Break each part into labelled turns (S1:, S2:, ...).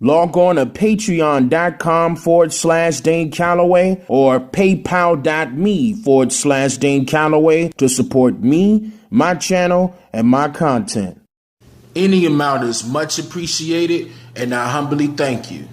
S1: Log on to patreon.com/Dane Calloway or paypal.me/Dane Calloway to support me, my channel, and my content. Any amount is much appreciated, and I humbly thank you.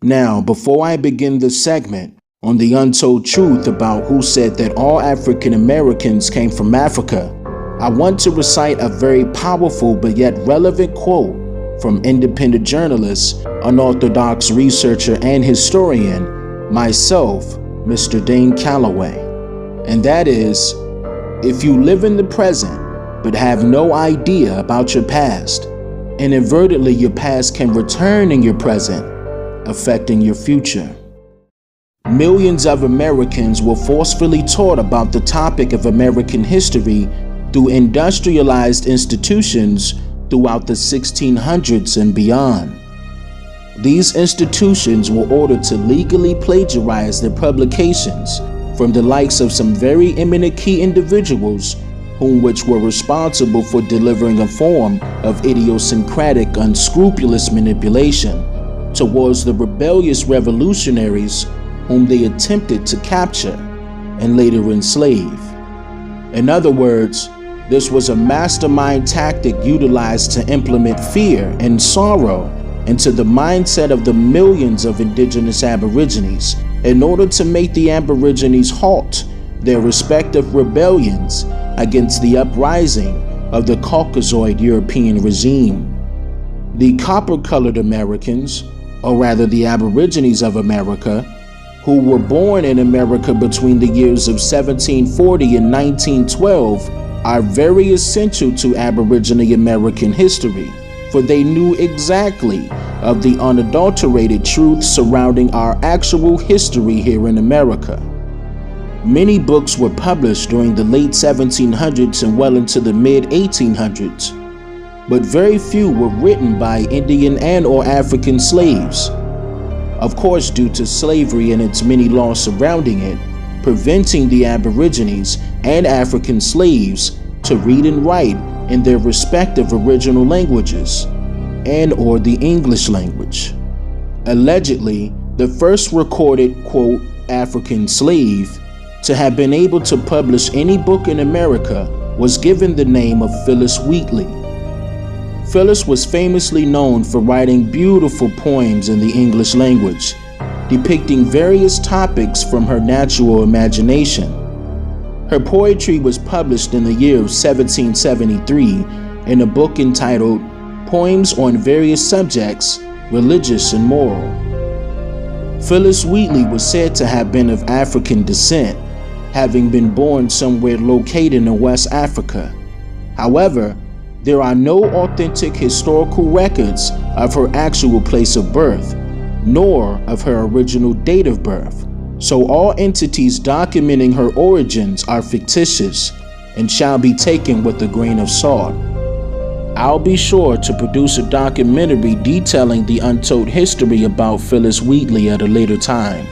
S1: Now, before I begin this segment on the untold truth about who said that all African Americans came from Africa, I want to recite a very powerful but yet relevant quote from independent journalist, unorthodox researcher, and historian, myself, Mr. Dane Calloway. And that is, if you live in the present but have no idea about your past, inadvertently your past can return in your present, affecting your future. Millions of Americans were forcefully taught about the topic of American history through industrialized institutions throughout the 1600s and beyond. These institutions were ordered to legally plagiarize their publications from the likes of some very eminent key individuals which were responsible for delivering a form of idiosyncratic, unscrupulous manipulation towards the rebellious revolutionaries whom they attempted to capture and later enslave. In other words, this was a mastermind tactic utilized to implement fear and sorrow into the mindset of the millions of indigenous Aborigines in order to make the Aborigines halt their respective rebellions against the uprising of the Caucasoid European regime. The copper-colored Americans, or rather the Aborigines of America, who were born in America between the years of 1740 and 1912, are very essential to Aboriginal American history, for they knew exactly of the unadulterated truth surrounding our actual history here in America. Many books were published during the late 1700s and well into the mid-1800s, but very few were written by Indian and/or African slaves. Of course, due to slavery and its many laws surrounding it, preventing the Aborigines and African slaves to read and write in their respective original languages and/or the English language. Allegedly, the first recorded, quote, African slave to have been able to publish any book in America was given the name of Phyllis Wheatley. Phyllis was famously known for writing beautiful poems in the English language, depicting various topics from her natural imagination. Her poetry was published in the year of 1773 in a book entitled Poems on Various Subjects, Religious and Moral. Phyllis Wheatley was said to have been of African descent, having been born somewhere located in West Africa. However, there are no authentic historical records of her actual place of birth, nor of her original date of birth, so all entities documenting her origins are fictitious and shall be taken with a grain of salt. I'll be sure to produce a documentary detailing the untold history about Phyllis Wheatley at a later time,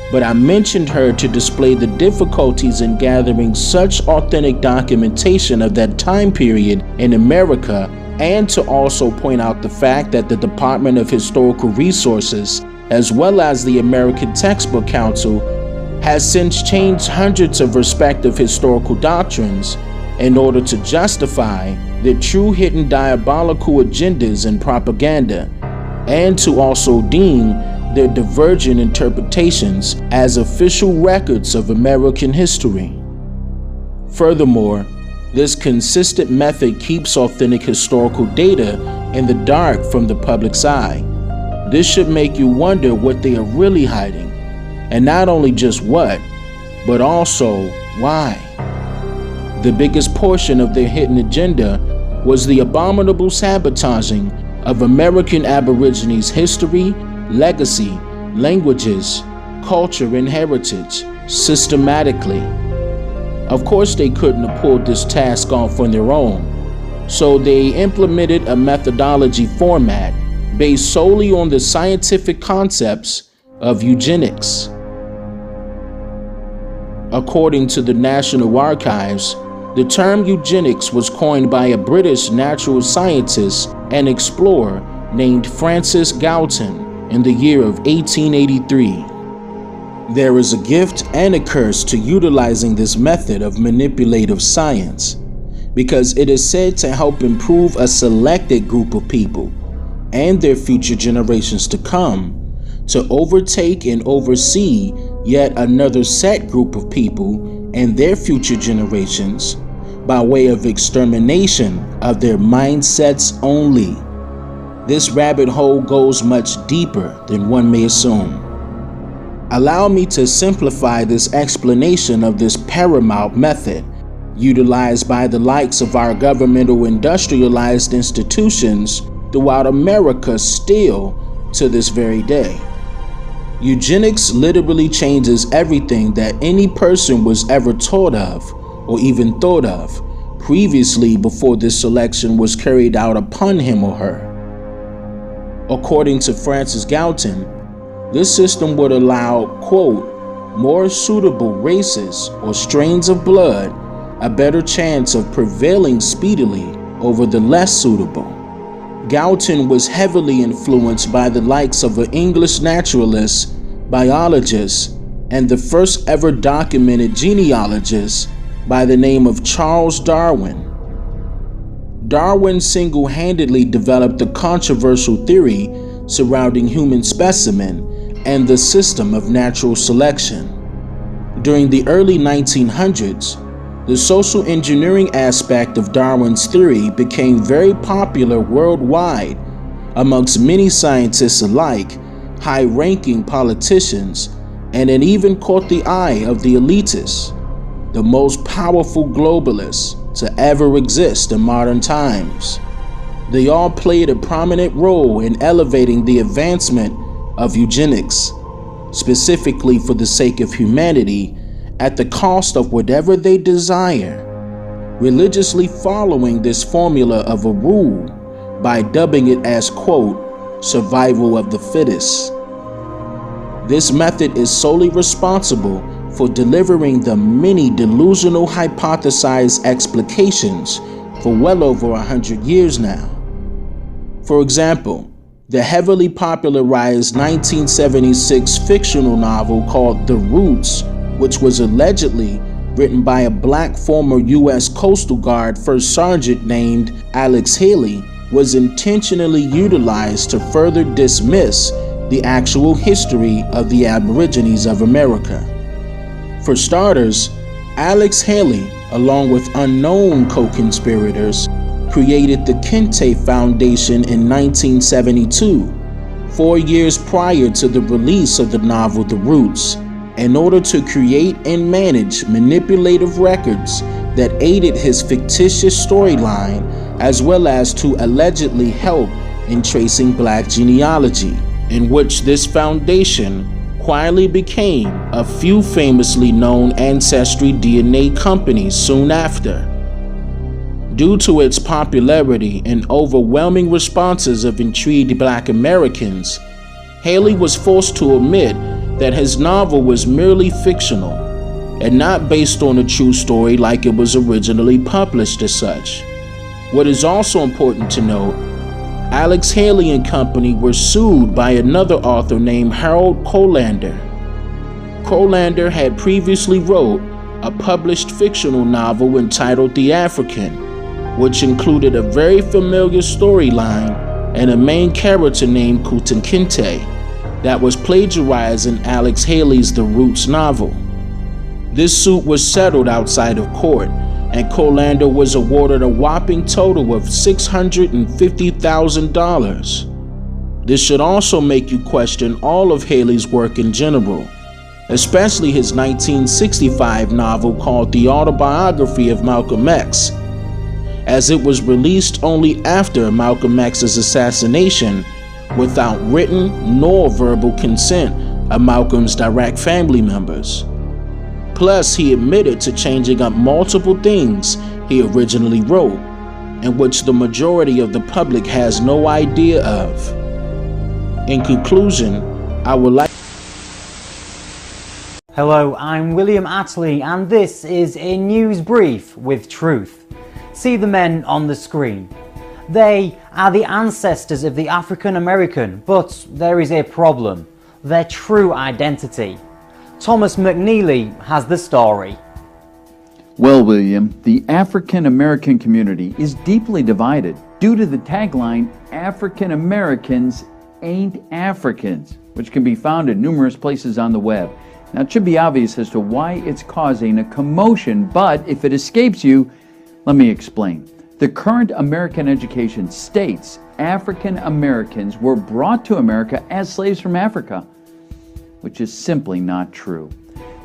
S1: but I mentioned her to display the difficulties in gathering such authentic documentation of that time period in America, and to also point out the fact that the Department of Historical Resources, as well as the American Textbook Council, has since changed hundreds of respective historical doctrines in order to justify their true hidden diabolical agendas and propaganda, and to also deem their divergent interpretations as official records of American history. Furthermore, this consistent method keeps authentic historical data in the dark from the public's eye. This should make you wonder what they are really hiding, and not only just what, but also why. The biggest portion of their hidden agenda was the abominable sabotaging of American Aborigines' history, legacy, languages, culture, and heritage systematically. Of course, they couldn't have pulled this task off on their own, so they implemented a methodology format based solely on the scientific concepts of eugenics. According to the National Archives, The term eugenics was coined by a British natural scientist and explorer named Francis Galton in the year of 1883. There is a gift and a curse to utilizing this method of manipulative science, because it is said to help improve a selected group of people and their future generations to come, to overtake and oversee yet another set group of people and their future generations by way of extermination of their mindsets only. This rabbit hole goes much deeper than one may assume. Allow me to simplify this explanation of this paramount method utilized by the likes of our governmental industrialized institutions throughout America still to this very day. Eugenics literally changes everything that any person was ever taught of or even thought of previously before this selection was carried out upon him or her. According to Francis Galton, this system would allow, quote, more suitable races or strains of blood a better chance of prevailing speedily over the less suitable. Galton was heavily influenced by the likes of an English naturalist, biologist, and the first ever documented genealogist by the name of Charles Darwin. Darwin single-handedly developed the controversial theory surrounding human specimen and the system of natural selection. During the early 1900s, the social engineering aspect of Darwin's theory became very popular worldwide amongst many scientists alike, high-ranking politicians, and it even caught the eye of the elitists, the most powerful globalists to ever exist in modern times. They all played a prominent role in elevating the advancement of eugenics, specifically for the sake of humanity, at the cost of whatever they desire, religiously following this formula of a rule by dubbing it as, quote, survival of the fittest. This method is solely responsible for delivering the many delusional hypothesized explications for well over 100 years now. For example, the heavily popularized 1976 fictional novel called The Roots, which was allegedly written by a black former U.S. Coastal Guard First Sergeant named Alex Haley, was intentionally utilized to further dismiss the actual history of the Aborigines of America. For starters, Alex Haley, along with unknown co-conspirators, created the Kente Foundation in 1972, 4 years prior to the release of the novel The Roots, in order to create and manage manipulative records that aided his fictitious storyline, as well as to allegedly help in tracing black genealogy, in which this foundation quietly became a few famously known ancestry DNA companies soon after. Due to its popularity and overwhelming responses of intrigued black Americans, Haley was forced to admit that his novel was merely fictional and not based on a true story like it was originally published as such. What is also important to note, Alex Haley and company were sued by another author named Harold Colander. Colander had previously wrote a published fictional novel entitled The African, which included a very familiar storyline and a main character named Kunta Kinte that was plagiarized in Alex Haley's The Roots novel. This suit was settled outside of court, and Colander was awarded a whopping total of $650,000. This should also make you question all of Haley's work in general, especially his 1965 novel called The Autobiography of Malcolm X, as it was released only after Malcolm X's assassination without written nor verbal consent of Malcolm's direct family members. Plus, he admitted to changing up multiple things he originally wrote, and which the majority of the public has no idea of. In conclusion, I would like...
S2: Hello, I'm William Attlee, and this is a news brief with truth. See the men on the screen. They are the ancestors of the African American, but there is a problem: their true identity. Thomas McNeely has the story.
S3: Well, William, the African American community is deeply divided due to the tagline, African Americans ain't Africans, which can be found in numerous places on the web. Now, it should be obvious as to why it's causing a commotion, but if it escapes you, let me explain. The current American education states African Americans were brought to America as slaves from Africa, which is simply not true.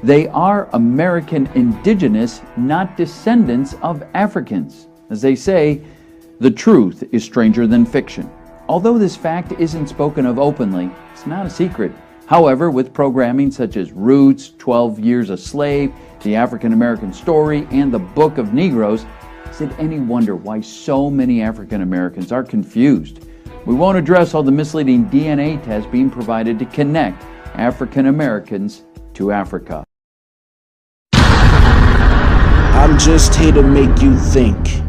S3: They are American indigenous, not descendants of Africans. As they say, the truth is stranger than fiction. Although this fact isn't spoken of openly, it's not a secret. However, with programming such as Roots, 12 Years a Slave, The African American Story, and the Book of Negroes, is it any wonder why so many African Americans are confused? We won't address all the misleading DNA tests being provided to connect African Americans to Africa.
S1: I'm just here to make you think.